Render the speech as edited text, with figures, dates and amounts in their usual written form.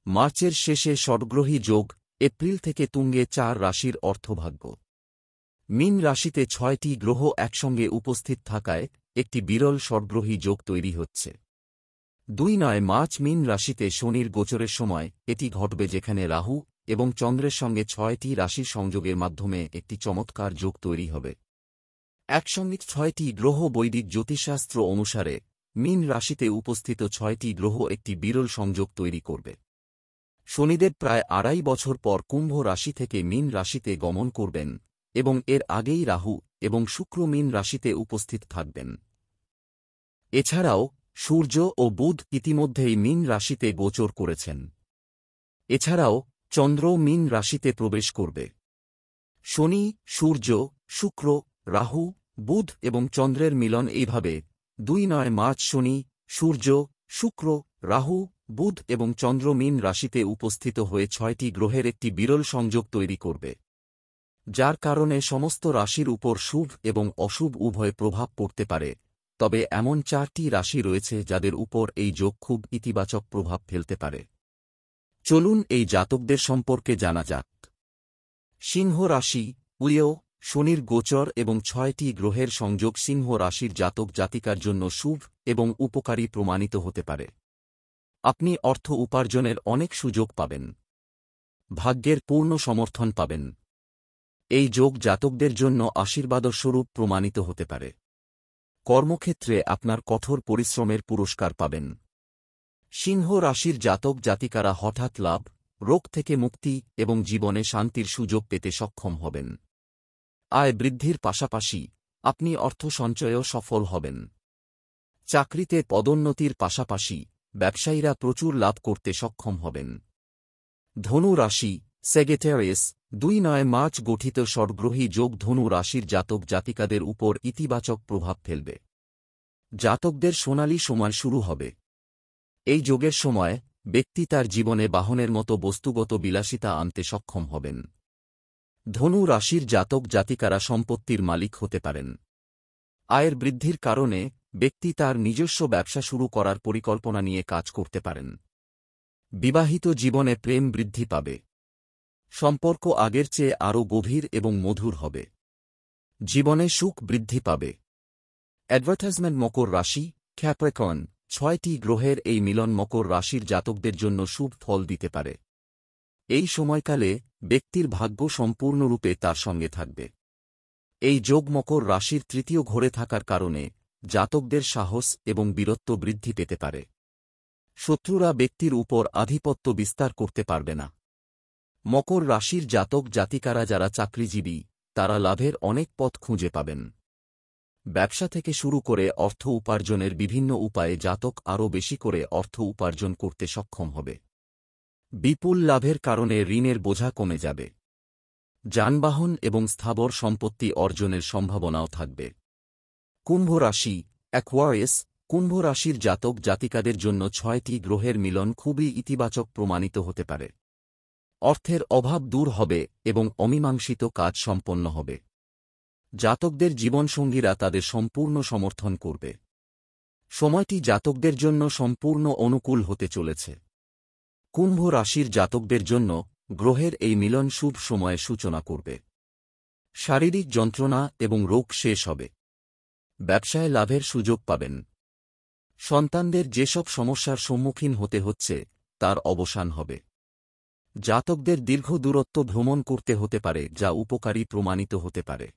মার্চের শেষে ষড়গ্রহী যোগ, এপ্রিল থেকে তুঙ্গে ৪ রাশির অর্থভাগ্য। মীন রাশিতে ৬টি গ্রহ একসঙ্গে উপস্থিত থাকায় একটি বিরল ষড়গ্রহী যোগ তৈরি হচ্ছে। ২ মার্চ মীন রাশিতে শনির গোচরের সময় এটি ঘটবে, যেখানে রাহু এবং চন্দ্রের সঙ্গে ৬টি রাশির সংযোগের মাধ্যমে একটি চমৎকার যোগ তৈরি হবে। একসঙ্গে ৬টি গ্রহ বৈদিক জ্যোতিষশাস্ত্র অনুসারে মীন রাশিতে উপস্থিত ৬টি গ্রহ একটি বিরল সংযোগ তৈরি করবে। শনিদেব প্রায় ২.৫ বছর পর কুম্ভ রাশি থেকে মীন রাশিতে গমন করবেন এবং এর আগেই রাহু এবং শুক্র মীন রাশিতে উপস্থিত থাকবেন। এছাড়াও সূর্য ও বুধ ইতিমধ্যেই মীন রাশিতে গোচর করেছেন। এছাড়াও চন্দ্র মীন রাশিতে প্রবেশ করবে। শনি, সূর্য, শুক্র, রাহু, বুধ এবং চন্দ্রের মিলন এইভাবে ২ মার্চ শনি, সূর্য, শুক্র, রাহু, বুধ এবং চন্দ্র মীন রাশিতে উপস্থিত হয়ে ৬টি গ্রহের একটি বিরল সংযোগ তৈরি করবে, যার কারণে সমস্ত রাশির উপর শুভ এবং অশুভ উভয় প্রভাব পড়তে পারে। তবে এমন ৪টি রাশি রয়েছে যাদের উপর এই যোগ খুব ইতিবাচক প্রভাব ফেলতে পারে। চলুন এই জাতকদের সম্পর্কে জানা যাক। সিংহ রাশি। উইও, শনির গোচর এবং ৬টি গ্রহের সংযোগ সিংহ রাশির জাতক জাতিকার জন্য শুভ এবং উপকারী প্রমাণিত হতে পারে। আপনি অর্থ উপার্জনের অনেক সুযোগ পাবেন। ভাগ্যের পূর্ণ সমর্থন পাবেন। এই যোগ জাতকদের জন্য আশীর্বাদস্বরূপ প্রমাণিত হতে পারে। কর্মক্ষেত্রে আপনার কঠোর পরিশ্রমের পুরস্কার পাবেন। সিংহ রাশির জাতক জাতিকারা হঠাৎ লাভ, রোগ থেকে মুক্তি এবং জীবনে শান্তির সুযোগ পেতে সক্ষম হবেন। আয় বৃদ্ধির পাশাপাশি আপনি অর্থ সঞ্চয়েও সফল হবেন। চাকরিতে পদোন্নতির পাশাপাশি ব্যবসায়ীরা প্রচুর লাভ করতে সক্ষম হবেন। ধনু রাশি। সেগেটারিয়াস। ২ মার্চ গঠিত ষড়গ্রহী যোগ ধনু রাশির জাতক জাতিকাদের উপর ইতিবাচক প্রভাব ফেলবে। জাতকদের সোনালী সময় শুরু হবে। এই যোগের সময় ব্যক্তি তার জীবনে বাহনের মতো বস্তুগত বিলাসিতা আনতে সক্ষম হবেন। ধনু রাশির জাতক জাতিকারা সম্পত্তির মালিক হতে পারেন। আয়ের বৃদ্ধির কারণে ব্যক্তি তার নিজস্ব ব্যবসা শুরু করার পরিকল্পনা নিয়ে কাজ করতে পারেন। বিবাহিত জীবনে প্রেম বৃদ্ধি পাবে। সম্পর্ক আগের চেয়ে আরও গভীর এবং মধুর হবে। জীবনে সুখ বৃদ্ধি পাবে। অ্যাডভার্টাইজমেন্ট। মকর রাশি। ক্যাপ্রিকর্ন। ৬টি গ্রহের এই মিলন মকর রাশির জাতকদের জন্য শুভ ফল দিতে পারে। এই সময়কালে ব্যক্তির ভাগ্য সম্পূর্ণরূপে তার সঙ্গে থাকবে। এই যোগ মকর রাশির তৃতীয় ঘরে থাকার কারণে জাতকদের সাহস এবং বীরত্ব বৃদ্ধি পেতে পারে। শত্রুরা ব্যক্তির উপর আধিপত্য বিস্তার করতে পারবে না। মকর রাশির জাতক জাতিকারা যারা চাকরিজীবী, তারা লাভের অনেক পথ খুঁজে পাবেন। ব্যবসা থেকে শুরু করে অর্থ উপার্জনের বিভিন্ন উপায়ে জাতক আরও বেশি করে অর্থ উপার্জন করতে সক্ষম হবে। বিপুল লাভের কারণে ঋণের বোঝা কমে যাবে। যানবাহন এবং স্থাবর সম্পত্তি অর্জনের সম্ভাবনাও থাকবে। কুম্ভ রাশি। অ্যাকোয়ারিয়াস। কুম্ভ রাশির জাতক জাতিকাদের জন্য ৬টি গ্রহের মিলন খুবই ইতিবাচক প্রমাণিত হতে পারে। অর্থের অভাব দূর হবে এবং অমীমাংসিত কাজ সম্পন্ন হবে। জাতকদের জীবনসঙ্গীরা তাদের সম্পূর্ণ সমর্থন করবে। সময়টি জাতকদের জন্য সম্পূর্ণ অনুকূল হতে চলেছে। কুম্ভ রাশির জাতকদের জন্য গ্রহের এই মিলন শুভ সময়ে সূচনা করবে। শারীরিক যন্ত্রণা এবং রোগ শেষ হবে। ব্যবসায় লাভের সুযোগ পাবেন। সন্তানদের যেসব সমস্যার সম্মুখীন হতে হচ্ছে তার অবসান হবে। জাতকদের দীর্ঘ দূরত্ব ভ্রমণ করতে হতে পারে, যা উপকারী প্রমাণিত হতে পারে।